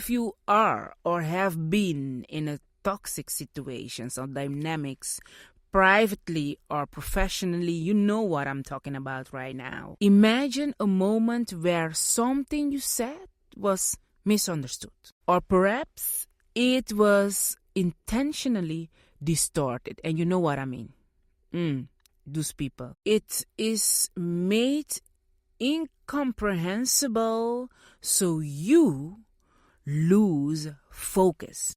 if you are or have been in a toxic situations or dynamics, privately or professionally, you know what I'm talking about right now. Imagine a moment where something you said was misunderstood, or perhaps it was intentionally distorted. And you know what I mean. Those people. It is made incomprehensible, so you lose focus.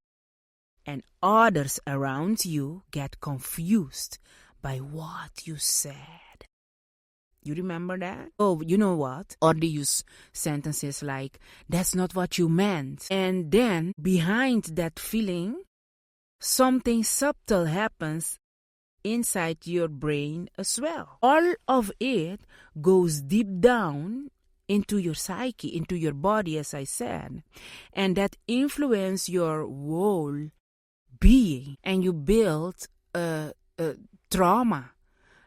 And others around you get confused by what you said. You remember that? Oh, you know what? Or they use sentences like, that's not what you meant. And then behind that feeling, something subtle happens inside your brain as well. All of it goes deep down into your psyche, into your body, as I said. And that influences your whole being. And you build a trauma.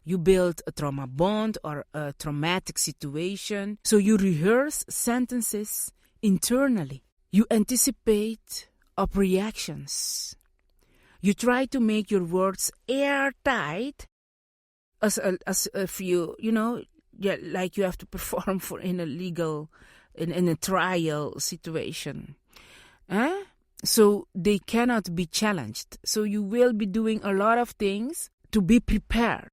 You build a trauma bond or a traumatic situation. So you rehearse sentences internally. You anticipate up reactions. You try to make your words airtight, as if you like you have to perform in a trial situation. So they cannot be challenged. So you will be doing a lot of things to be prepared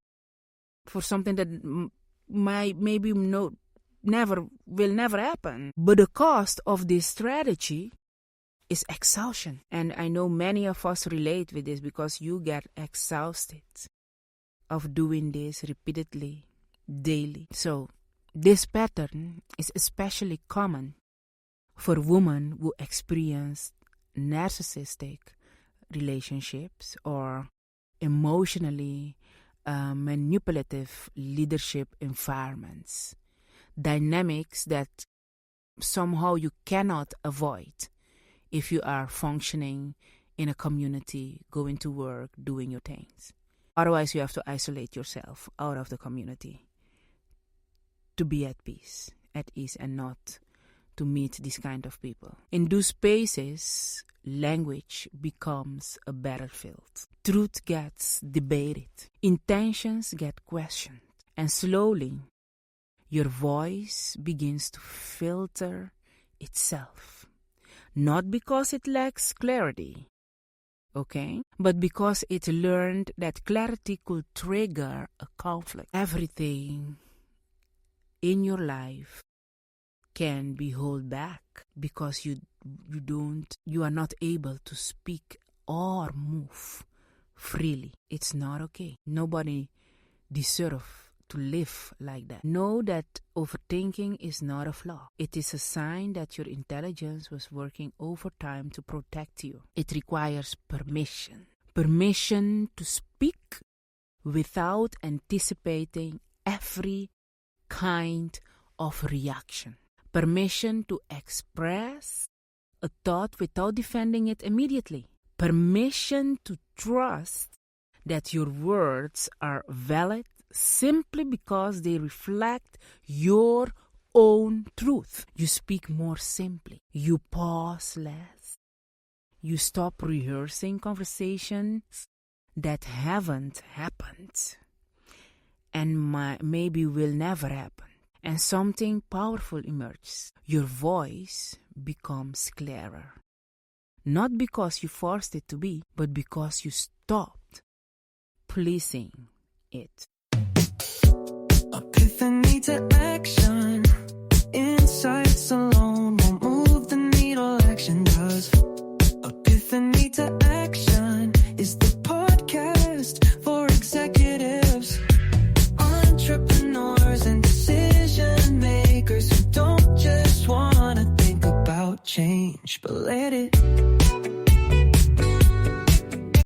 for something that will never happen. But the cost of this strategy is exhaustion. And I know many of us relate with this because you get exhausted of doing this repeatedly, daily. So this pattern is especially common for women who experience narcissistic relationships or emotionally manipulative leadership environments. Dynamics that somehow you cannot avoid if you are functioning in a community, going to work, doing your things. Otherwise, you have to isolate yourself out of the community to be at peace, at ease, and not to meet these kind of people. In those spaces, language becomes a battlefield. Truth gets debated. Intentions get questioned. And slowly, your voice begins to filter itself. Not because it lacks clarity, okay? But because it learned that clarity could trigger a conflict. Everything in your life can be held back because you are not able to speak or move freely. It's not okay. Nobody deserves to live like that. Know that overthinking is not a flaw. It is a sign that your intelligence was working overtime to protect you. It requires permission. Permission to speak without anticipating every kind of reaction. Permission to express a thought without defending it immediately. Permission to trust that your words are valid simply because they reflect your own truth. You speak more simply. You pause less. You stop rehearsing conversations that haven't happened and maybe will never happen. And something powerful emerges. Your voice becomes clearer. Not because you forced it to be, but because you stopped pleasing it. Epiphany to action. Insights alone won't move the needle, action does. Epiphany to action is the podcast for executives, entrepreneurs, and decision makers who don't just want to think about change, but let it